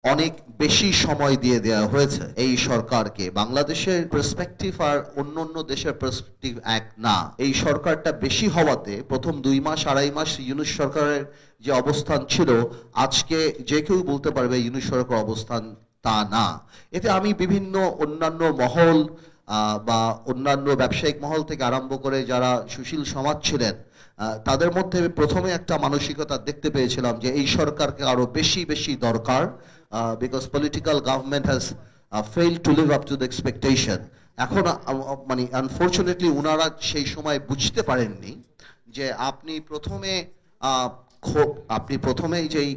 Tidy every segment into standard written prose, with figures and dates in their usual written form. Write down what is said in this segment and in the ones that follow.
অনেক বেশি সময় দিয়ে দেওয়া হয়েছে এই সরকারকে। বাংলাদেশের পার্সপেক্টিভ আর অন্য দেশের পার্সপেক্টিভ এক না। এই সরকারটা বেশি হওয়াতে প্রথম 2 মাস 2.5 মাস ইউনূস সরকারের যে অবস্থান ছিল, আজকে যে কেউ বলতে পারবে ইউনূস সরকার অবস্থান তা না। এতে আমি বিভিন্ন অন্যান্য মহল বা অন্যান্য ব্যবসায়িক মহল থেকে আরম্ভ করে যারা সুশীল সমাজ ছিলেন, তাদের মধ্যে প্রথমে একটা মানসিকতা দেখতে পেয়েছিলাম যে এই সরকারকে আরো বেশি বেশি দরকার, because political government has failed to live up to the expectation. এখন মানে আনফরচুনেটলি ওনারা সেই সময় বুঝতে পারেননি যে আপনি প্রথমে যেই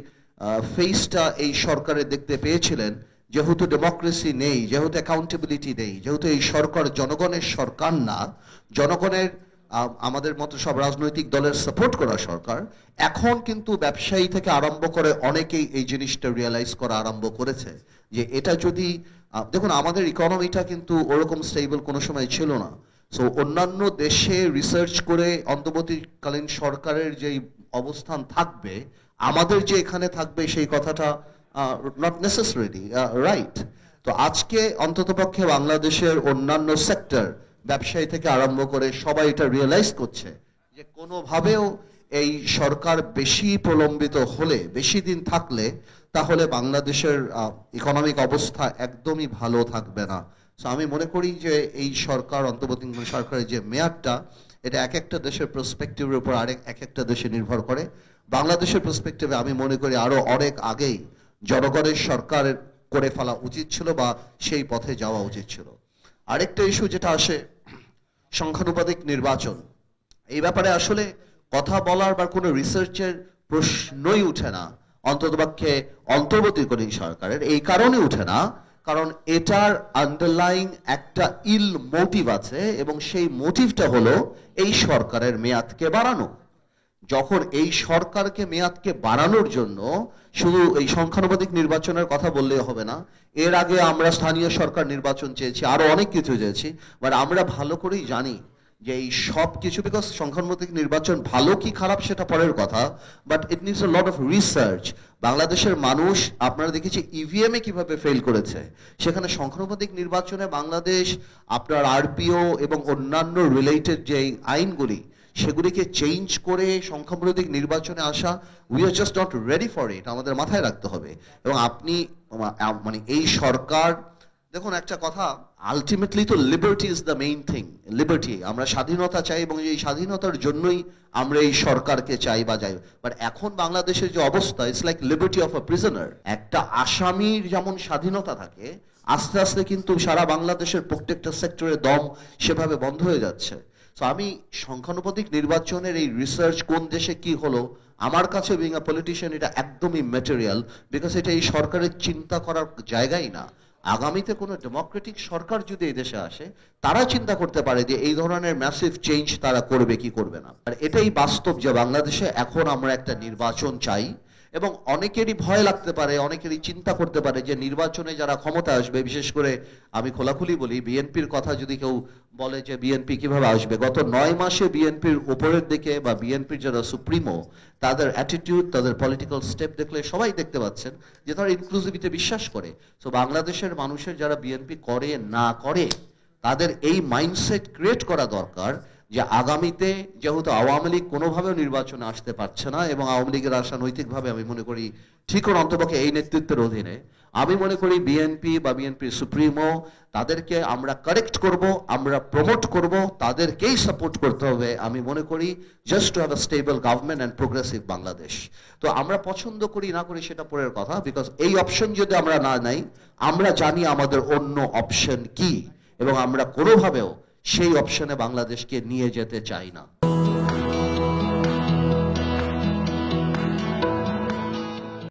ফেসটা এই সরকারে দেখতে পেয়েছিলেন, যেহেতু ডেমোক্রেসি নেই, যেহেতু অ্যাকাউন্টেবিলিটি নেই, যেহেতু এই সরকার জনগণের সরকার না, জনগণের আমাদের মতো সব রাজনৈতিক দলের সাপোর্ট করা সরকার, এখন কিন্তু ব্যবসায়ী থেকে আরম্ভ করে অনেকেই এই জিনিসটা রিয়েলাইজ করা আরম্ভ করেছে যে এটা যদি দেখুন আমাদের ইকোনমিটা কিন্তু ওরকম স্টেবল কোনো সময় ছিল না। সো অন্যান্য দেশে রিসার্চ করে অন্তর্বর্তীকালীন সরকারের যেই অবস্থান থাকবে, আমাদের যে এখানে থাকবে সেই কথাটা নট নেসেসারিলি রাইট। তো আজকে অন্ততপক্ষে বাংলাদেশের অন্যান্য সেক্টর, ব্যবসায়ী থেকে আরম্ভ করে সবাই এটা রিয়েলাইজ করছে যে কোনোভাবেও এই সরকার বেশি প্রলম্বিত হলে, বেশি দিন থাকলে, তাহলে বাংলাদেশের ইকোনমিক অবস্থা একদমই ভালো থাকবে না। সো আমি মনে করি যে এই সরকার, অন্তর্বর্তীকালীন সরকারের যে মেয়াদটা, এটা এক একটা দেশের পার্সপেক্টিভের উপর এক একটা দেশে নির্ভর করে। বাংলাদেশের পার্সপেক্টিভে আমি মনে করি আরো অনেক আগেই জনগণের সরকার করে ফেলা উচিত ছিল বা সেই পথে যাওয়া উচিত ছিল। আরেকটা ইস্যু যেটা আসে, সংখ্যানুপাতিক নির্বাচন। এই ব্যাপারে আসলে কথা বলার বা কোনো রিসার্চের প্রশ্নই উঠে না, অন্ততপক্ষে অন্তর্বর্তীকালীন সরকারের। এই কারণে উঠে না কারণ এটার আন্ডারলাইং একটা ইল মোটিভ আছে, এবং সেই মোটিভটা হলো এই সরকারের মেয়াদকে বাড়ানো। যখন এই সরকারকে মেয়াদকে বাড়ানোর জন্য শুধু এই সংখ্যানুপাতিক নির্বাচনের কথা বললে হবে না, এর আগে আমরা স্থানীয় সরকার নির্বাচন চেয়েছি, আরো অনেক কিছু চেয়েছি, বাট আমরা ভালো করেই জানি যে এই সব কিছু, বিকজ সংখ্যানুপাতিক নির্বাচন ভালো কি খারাপ সেটা পরের কথা, but it needs a lot of research. বাংলাদেশের মানুষ আপনারা দেখেছি ইভিএম এ কিভাবে ফেল করেছে, সেখানে সংখ্যানুপাতিক নির্বাচনে বাংলাদেশ আপনার আরপিও এবং অন্যান্য রিলেটেড যে আইনগুলি, সেগুলিকে চেঞ্জ করে সংখ্যানুপাতিক নির্বাচনে আসা, we are just not ready for it, আমাদের মাথায় রাখতে হবে। এবং আপনি মানে এই সরকার, দেখুন একটা কথা, আলটিমেটলি তো liberty is the main thing. Liberty, আমরা স্বাধীনতা চাই এবং এই স্বাধীনতার জন্যই আমরা এই সরকারকে চাই বা যাই। বাট এখন বাংলাদেশের যে অবস্থা, it's like liberty of a prisoner. একটা আসামির যেমন স্বাধীনতা থাকে, আস্তে আস্তে কিন্তু সারা বাংলাদেশের প্রত্যেকটা সেক্টরে দম সেভাবে বন্ধ হয়ে যাচ্ছে। তো আমি সংখ্যানুপাতিক নির্বাচনের এই রিসার্চ কোন দেশে কি হলো, আমার কাছে বিং আ পলিটিশিয়ান এটা একদমই ম্যাটেরিয়াল, বিকজ এটা এই সরকারের চিন্তা করার জায়গাই না। আগামীতে কোনো ডেমোক্রেটিক সরকার যদি এই দেশে আসে, তারা চিন্তা করতে পারে যে এই ধরনের ম্যাসিভ চেঞ্জ তারা করবে কি করবে না। আর এটাই বাস্তব যে বাংলাদেশে এখন আমরা একটা নির্বাচন চাই, এবং অনেকেরই ভয় লাগতে পারে, অনেকেরই চিন্তা করতে পারে যে নির্বাচনে যারা ক্ষমতা আসবে, বিশেষ করে আমি খোলাখুলি বলি, বিএনপির কথা যদি কেউ বলে যে বিএনপি কিভাবে আসবে, গত 9 মাসে বিএনপির উপরের দিকে বা বিএনপির যারা সুপ্রিমো, তাদের অ্যাটিটিউড, তাদের পলিটিক্যাল স্টেপ দেখলে সবাই দেখতে পাচ্ছেন যে তারা ইনক্লুসিভিটি বিশ্বাস করে। তো বাংলাদেশের মানুষের যারা বিএনপি করে না করে, তাদের এই মাইন্ডসেট ক্রিয়েট করা দরকার যে আগামীতে যেহেতু আওয়ামী লীগ কোনোভাবেও নির্বাচনে আসতে পারছে না, এবং আওয়ামী লীগের আসা নৈতিকভাবে আমি মনে করি ঠিক অন্তপক্ষে এই নেতৃত্বের অধীনে, আমি মনে করি বিএনপি বা বিএনপির সুপ্রিমো, তাদেরকে আমরা কারেক্ট করব, আমরা প্রমোট করব, তাদেরকেই সাপোর্ট করতে হবে। আমি মনে করি just to have a stable government and progressive Bangladesh. তো আমরা পছন্দ করি না করি সেটা পরের কথা, বিকজ এই অপশন যদি আমরা না নেই, আমরা জানি আমাদের অন্য অপশন কি, এবং আমরা কোনোভাবেও সেই অপশনে বাংলাদেশকে নিয়ে যেতে চাই না।